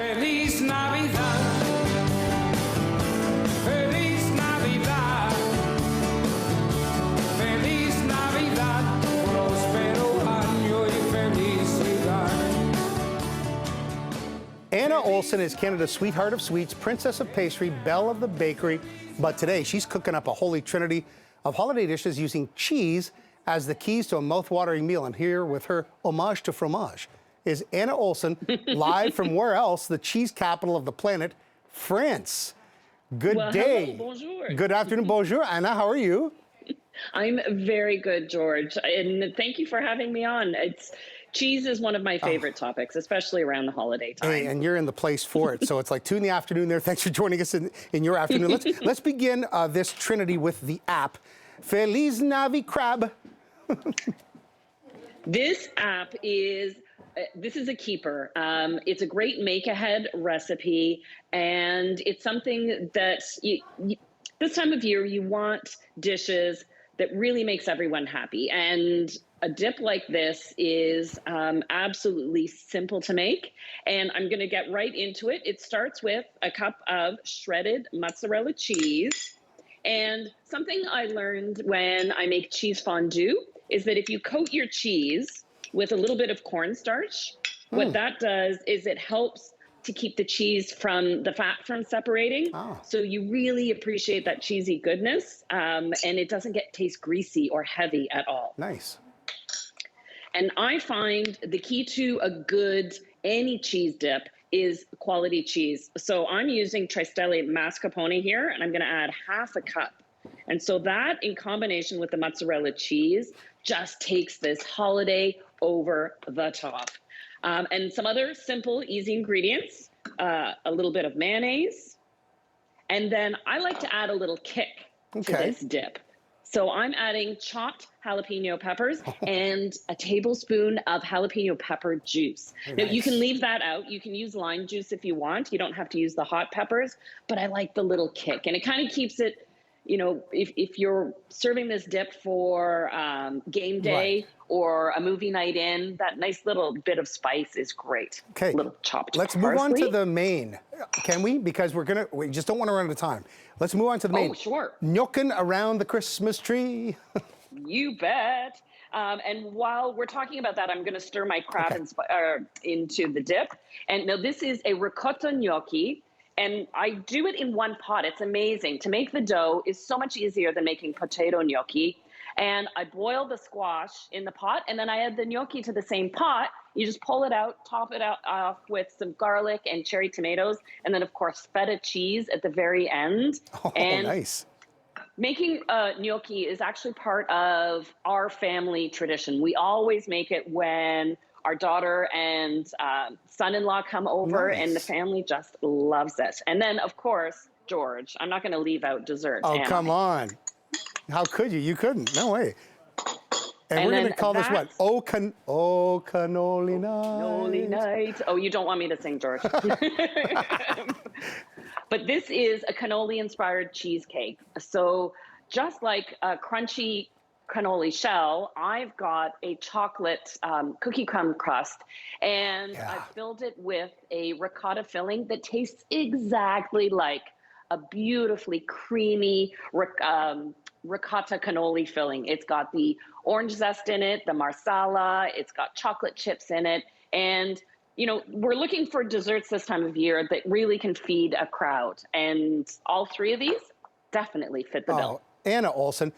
Feliz Navidad. Feliz Navidad. Feliz Navidad. Prospero año y felicidad. Anna Olson is Canada's sweetheart of sweets, princess of pastry, belle of the bakery. But today, she's cooking up a holy trinity of holiday dishes using cheese as the keys to a mouth-watering meal. And here with her homage to fromage is Anna Olson, live from where else? The cheese capital of the planet, France. Good day. Hello, bonjour. Good afternoon, bonjour. Anna, how are you? I'm very good, George, and thank you for having me on. Cheese is one of my favorite topics, especially around the holiday time. Hey, and you're in the place for it. So it's like 2 in the afternoon there. Thanks for joining us in your afternoon. Let's begin this trinity with the app. Feliz Navi Crab. This app is a keeper. It's a great make-ahead recipe, and it's something that this time of year you want dishes that really makes everyone happy. And a dip like this is absolutely simple to make, and I'm going to get right into it. It starts with a cup of shredded mozzarella cheese. And something I learned when I make cheese fondue is that if you coat your cheese with a little bit of cornstarch, what that does is it helps to keep the cheese from the fat from separating. So you really appreciate that cheesy goodness, and it doesn't taste greasy or heavy at all. Nice. And I find the key to a good any cheese dip is quality cheese. So I'm using Tristele mascarpone here, and I'm going to add half a cup. And so that, in combination with the mozzarella cheese, just takes this holiday over the top. And some other simple, easy ingredients, a little bit of mayonnaise. And then I like to add a little kick to this dip. So I'm adding chopped jalapeno peppers and a tablespoon of jalapeno pepper juice. Now, you can leave that out. You can use lime juice if you want. You don't have to use the hot peppers, but I like the little kick. And it kind of keeps it, you know, if you're serving this dip for game day or a movie night in, that nice little bit of spice is great. Okay, little chopped let's move on to the main. Can we? Because we just don't want to run out of time. Let's move on to the main. Oh, sure. Gnocching around the Christmas tree. You bet. And while we're talking about that, I'm going to stir my crab into the dip. And now this is a ricotta gnocchi. And I do it in one pot. It's amazing. To make the dough is so much easier than making potato gnocchi. And I boil the squash in the pot, and then I add the gnocchi to the same pot. You just pull it out, top it off with some garlic and cherry tomatoes, and then, of course, feta cheese at the very end. Oh, and nice. Making gnocchi is actually part of our family tradition. We always make it when our daughter and son-in-law come over, and the family just loves it. And then, of course, George, I'm not going to leave out dessert. Oh, come on. How could you? You couldn't. No way. And we're going to call this what? Oh, cannoli night. Cannoli night. Oh, you don't want me to sing, George. But this is a cannoli-inspired cheesecake. So just like a crunchy cannoli shell, I've got a chocolate cookie crumb crust, and I've filled it with a ricotta filling that tastes exactly like a beautifully creamy ricotta cannoli filling. It's got the orange zest in it, the marsala, it's got chocolate chips in it. And, you know, we're looking for desserts this time of year that really can feed a crowd. And all three of these definitely fit the bill. Anna Olson,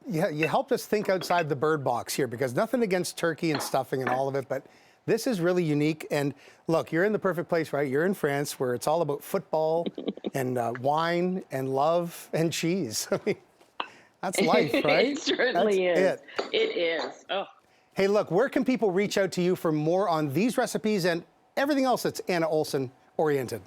you helped us think outside the bird box here, because nothing against turkey and stuffing and all of it, but this is really unique. And look, you're in the perfect place, right? You're in France, where it's all about football and wine and love and cheese. I mean, that's life, right? It certainly is. It is. Oh. Hey, look, where can people reach out to you for more on these recipes and everything else that's Anna Olson oriented?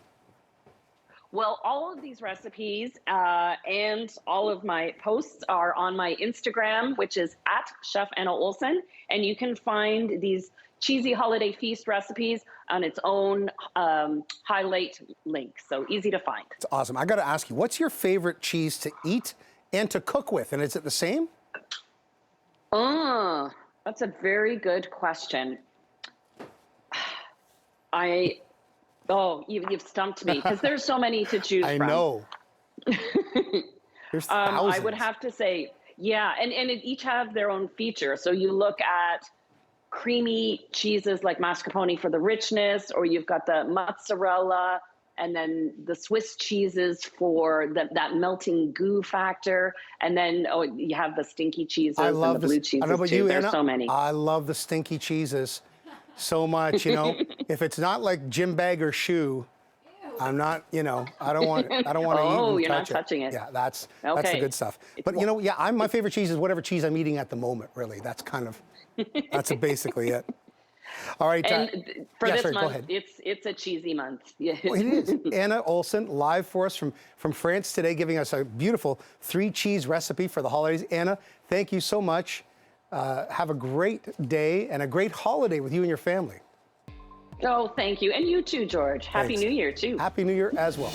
Well, all of these recipes and all of my posts are on my Instagram, which is @ChefAnnaOlson, and you can find these cheesy holiday feast recipes on its own highlight link. So easy to find. It's awesome. I got to ask you, what's your favorite cheese to eat and to cook with? And is it the same? That's a very good question. I Oh, you've stumped me because there's so many to choose I from. know. There's thousands. I would have to say, yeah, and it each have their own feature. So you look at creamy cheeses like mascarpone for the richness, or you've got the mozzarella, and then the Swiss cheeses for that melting goo factor, and then you have the stinky cheeses and the blue cheeses I don't know about too. you, There's Anna. so many. I love the stinky cheeses so much. You know, if it's not like gym bag or shoe, I'm not. You know, I don't want. I don't want to Oh, even you're not touch touching it. Yeah, that's the Okay. good stuff. But you know, yeah, my favorite cheese is whatever cheese I'm eating at the moment. Really, that's basically it. All right. And for yeah, this sorry, go month, ahead. it's a cheesy month. Yeah. Well, it is. Anna Olson, live for us from France today, giving us a beautiful 3-cheese recipe for the holidays. Anna, thank you so much. Have a great day and a great holiday with you and your family. Oh, thank you. And you too, George. Happy Thanks. New Year, too. Happy New Year as well.